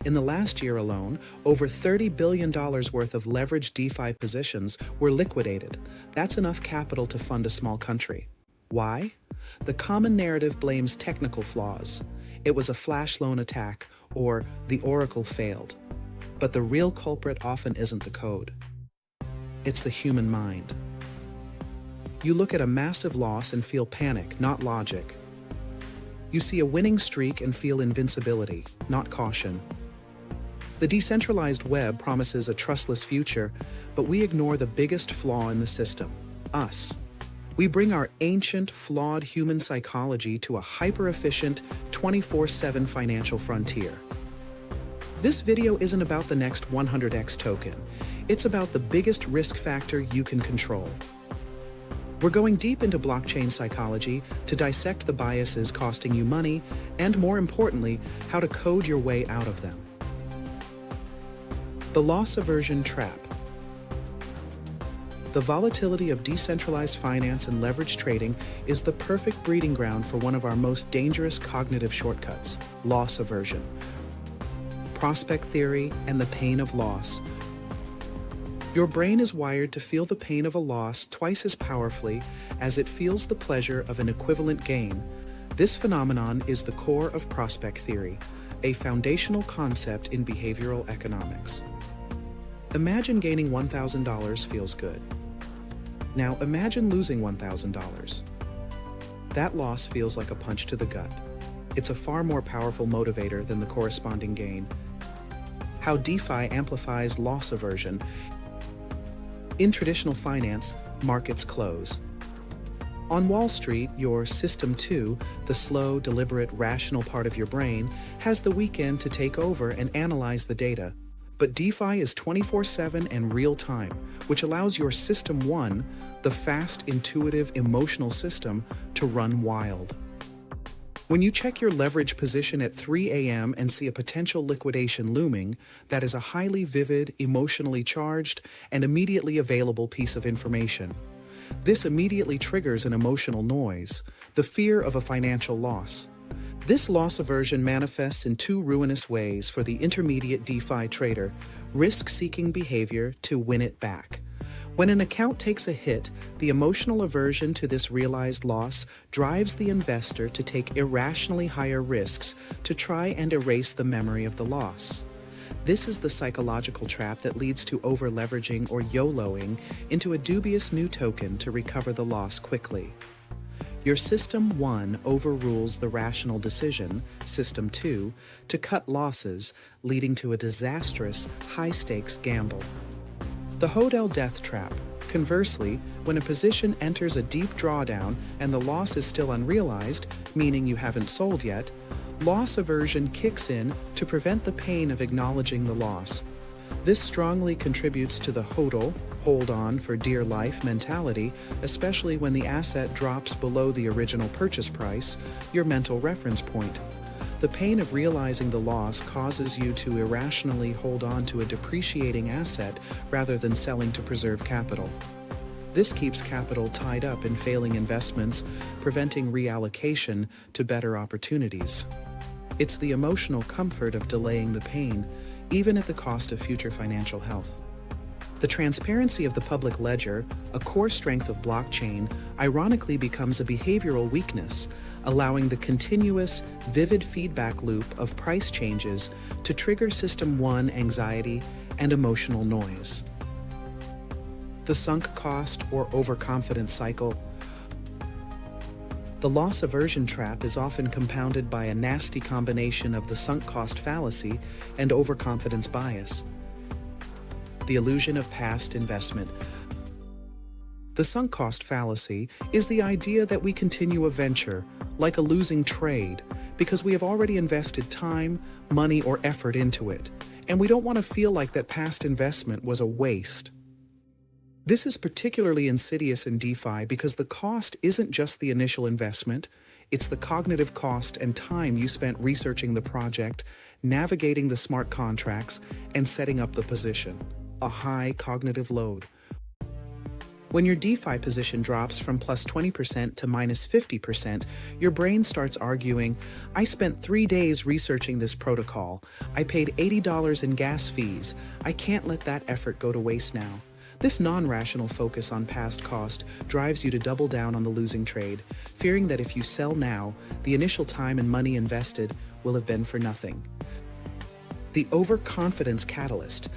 In the last year alone, over $30 billion worth of leveraged DeFi positions were liquidated. That's enough capital to fund a small country. Why? The common narrative blames technical flaws. It was a flash loan attack, or the oracle failed. But the real culprit often isn't the code. It's the human mind. You look at a massive loss and feel panic, not logic. You see a winning streak and feel invincibility, not caution. The decentralized web promises a trustless future, but we ignore the biggest flaw in the system: us. We bring our ancient, flawed human psychology to a hyper-efficient, 24/7 financial frontier. This video isn't about the next 100x token. It's about the biggest risk factor you can control. We're going deep into blockchain psychology to dissect the biases costing you money, and more importantly, how to code your way out of them. The loss aversion trap. The volatility of decentralized finance and leverage trading is the perfect breeding ground for one of our most dangerous cognitive shortcuts: loss aversion. Prospect theory and the pain of loss. Your brain is wired to feel the pain of a loss twice as powerfully as it feels the pleasure of an equivalent gain. This phenomenon is the core of prospect theory, a foundational concept in behavioral economics. Imagine gaining $1,000 feels good. Now imagine losing $1,000. That loss feels like a punch to the gut. It's a far more powerful motivator than the corresponding gain. How DeFi amplifies loss aversion. In traditional finance, markets close. On Wall Street, your System 2, the slow, deliberate, rational part of your brain, has the weekend to take over and analyze the data. But DeFi is 24/7 and real-time, which allows your System 1, the fast, intuitive, emotional system, to run wild. When you check your leverage position at 3 a.m. and see a potential liquidation looming, that is a highly vivid, emotionally charged, and immediately available piece of information. This immediately triggers an emotional noise, the fear of a financial loss. This loss aversion manifests in two ruinous ways for the intermediate DeFi trader: risk-seeking behavior to win it back. When an account takes a hit, the emotional aversion to this realized loss drives the investor to take irrationally higher risks to try and erase the memory of the loss. This is the psychological trap that leads to over-leveraging or YOLOing into a dubious new token to recover the loss quickly. Your System 1 overrules the rational decision, System 2, to cut losses, leading to a disastrous, high-stakes gamble. The Hodel death trap. Conversely, when a position enters a deep drawdown and the loss is still unrealized, meaning you haven't sold yet, loss aversion kicks in to prevent the pain of acknowledging the loss. This strongly contributes to the HODL, hold on for dear life mentality, especially when the asset drops below the original purchase price, your mental reference point. The pain of realizing the loss causes you to irrationally hold on to a depreciating asset rather than selling to preserve capital. This keeps capital tied up in failing investments, preventing reallocation to better opportunities. It's the emotional comfort of delaying the pain, even at the cost of future financial health. The transparency of the public ledger, a core strength of blockchain, ironically becomes a behavioral weakness, allowing the continuous, vivid feedback loop of price changes to trigger System 1 anxiety and emotional noise. The sunk cost or overconfidence cycle. The loss aversion trap is often compounded by a nasty combination of the sunk cost fallacy and overconfidence bias. The illusion of past investment. The sunk cost fallacy is the idea that we continue a venture, like a losing trade, because we have already invested time, money, or effort into it, and we don't want to feel like that past investment was a waste. This is particularly insidious in DeFi because the cost isn't just the initial investment, it's the cognitive cost and time you spent researching the project, navigating the smart contracts, and setting up the position. A high cognitive load. When your DeFi position drops from plus 20% to minus 50%, your brain starts arguing, I spent 3 days researching this protocol. I paid $80 in gas fees. I can't let that effort go to waste now. This non-rational focus on past cost drives you to double down on the losing trade, fearing that if you sell now, the initial time and money invested will have been for nothing. The overconfidence catalyst.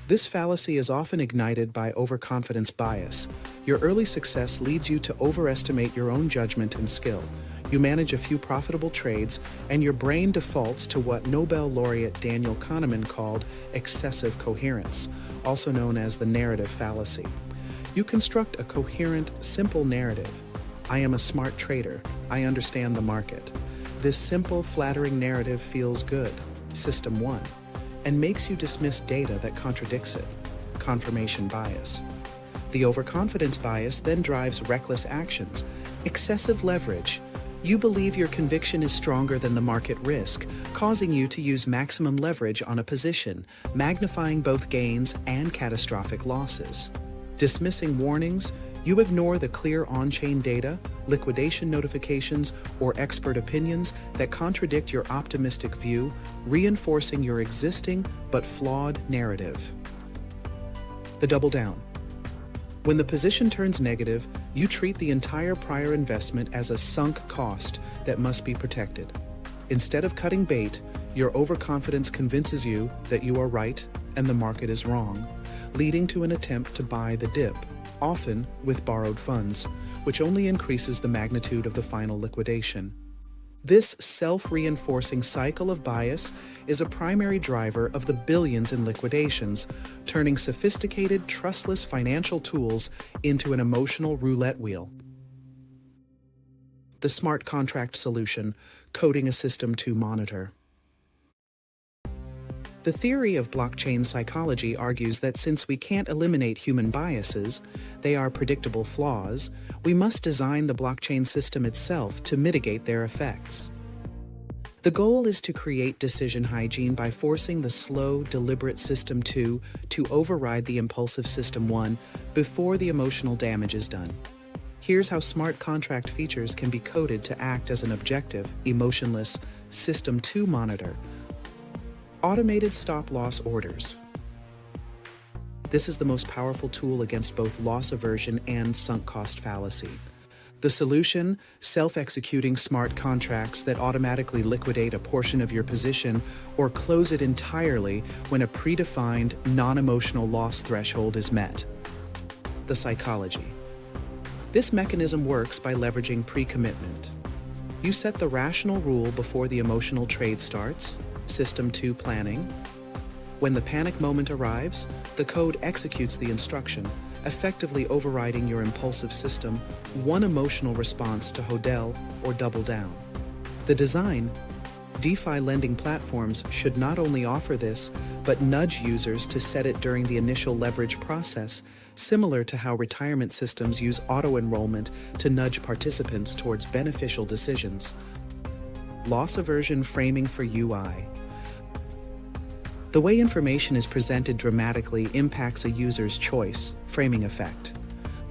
This fallacy is often ignited by overconfidence bias. Your early success leads you to overestimate your own judgment and skill. You manage a few profitable trades, and your brain defaults to what Nobel laureate Daniel Kahneman called excessive coherence, also known as the narrative fallacy. You construct a coherent, simple narrative. I am a smart trader. I understand the market. This simple, flattering narrative feels good, System 1, and makes you dismiss data that contradicts it, confirmation bias. The overconfidence bias then drives reckless actions, excessive leverage. You believe your conviction is stronger than the market risk, causing you to use maximum leverage on a position, magnifying both gains and catastrophic losses. Dismissing warnings, you ignore the clear on-chain data, liquidation notifications, or expert opinions that contradict your optimistic view, reinforcing your existing but flawed narrative. The double down. When the position turns negative, you treat the entire prior investment as a sunk cost that must be protected. Instead of cutting bait, your overconfidence convinces you that you are right and the market is wrong, leading to an attempt to buy the dip, often with borrowed funds, which only increases the magnitude of the final liquidation. This self-reinforcing cycle of bias is a primary driver of the billions in liquidations, turning sophisticated, trustless financial tools into an emotional roulette wheel. The smart contract solution, coding a system to monitor. The theory of blockchain psychology argues that since we can't eliminate human biases, they are predictable flaws, we must design the blockchain system itself to mitigate their effects. The goal is to create decision hygiene by forcing the slow, deliberate System 2 to override the impulsive System 1 before the emotional damage is done. Here's how smart contract features can be coded to act as an objective, emotionless System 2 monitor. Automated stop-loss orders. This is the most powerful tool against both loss aversion and sunk cost fallacy. The solution: self-executing smart contracts that automatically liquidate a portion of your position or close it entirely when a predefined, non-emotional loss threshold is met. The psychology. This mechanism works by leveraging pre-commitment. You set the rational rule before the emotional trade starts, System 2 planning. When the panic moment arrives, the code executes the instruction, effectively overriding your impulsive system, one emotional response to hodl or double down. The design: DeFi lending platforms should not only offer this, but nudge users to set it during the initial leverage process, similar to how retirement systems use auto-enrollment to nudge participants towards beneficial decisions. Loss aversion framing for UI. The way information is presented dramatically impacts a user's choice, framing effect.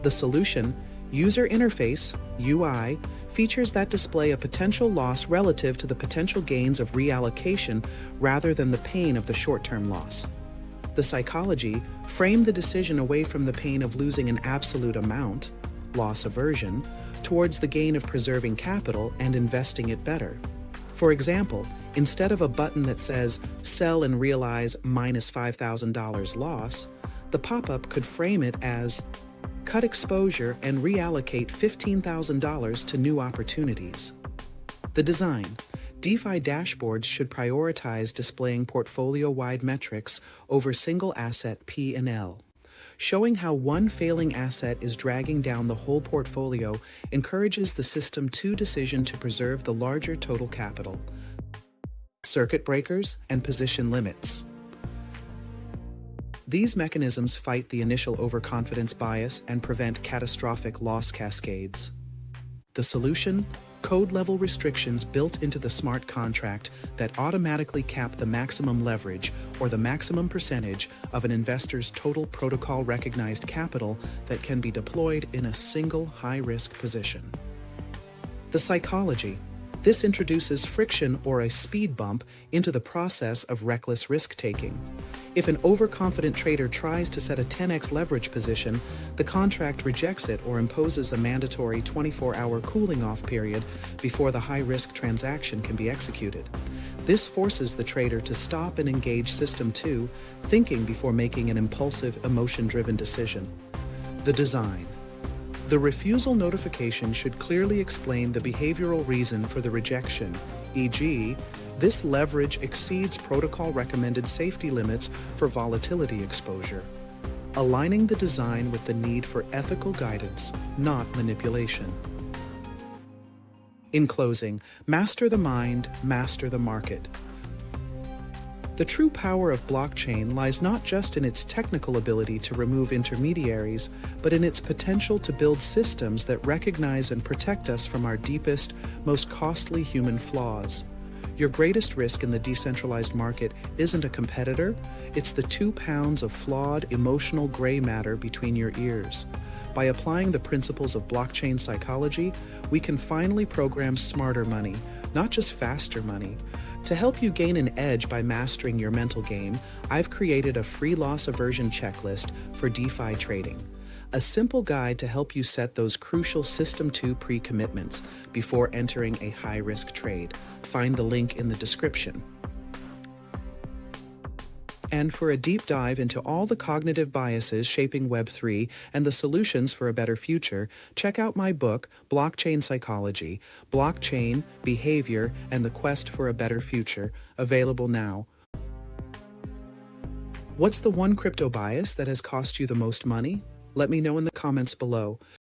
The solution: user interface, UI, features that display a potential loss relative to the potential gains of reallocation rather than the pain of the short-term loss. The psychology: frame the decision away from the pain of losing an absolute amount, loss aversion, towards the gain of preserving capital and investing it better. For example, instead of a button that says sell and realize minus $5,000 loss, the pop-up could frame it as cut exposure and reallocate $15,000 to new opportunities. The design: DeFi dashboards should prioritize displaying portfolio-wide metrics over single asset P&L. Showing how one failing asset is dragging down the whole portfolio encourages the System 2 decision to preserve the larger total capital. Circuit breakers and position limits. These mechanisms fight the initial overconfidence bias and prevent catastrophic loss cascades. The solution: code-level restrictions built into the smart contract that automatically cap the maximum leverage or the maximum percentage of an investor's total protocol-recognized capital that can be deployed in a single high-risk position. The psychology. This introduces friction or a speed bump into the process of reckless risk-taking. If an overconfident trader tries to set a 10x leverage position, the contract rejects it or imposes a mandatory 24-hour cooling-off period before the high-risk transaction can be executed. This forces the trader to stop and engage System 2, thinking before making an impulsive, emotion-driven decision. The design. The refusal notification should clearly explain the behavioral reason for the rejection, e.g., this leverage exceeds protocol-recommended safety limits for volatility exposure, aligning the design with the need for ethical guidance, not manipulation. In closing, master the mind, master the market. The true power of blockchain lies not just in its technical ability to remove intermediaries, but in its potential to build systems that recognize and protect us from our deepest, most costly human flaws. Your greatest risk in the decentralized market isn't a competitor, it's the 2 pounds of flawed, emotional gray matter between your ears. By applying the principles of blockchain psychology, we can finally program smarter money, not just faster money. To help you gain an edge by mastering your mental game, I've created a free loss aversion checklist for DeFi trading. A simple guide to help you set those crucial System 2 pre-commitments before entering a high-risk trade. Find the link in the description. And for a deep dive into all the cognitive biases shaping Web3 and the solutions for a better future, check out my book, Blockchain Psychology, Blockchain, Behavior, and the Quest for a Better Future, available now. What's the one crypto bias that has cost you the most money? Let me know in the comments below.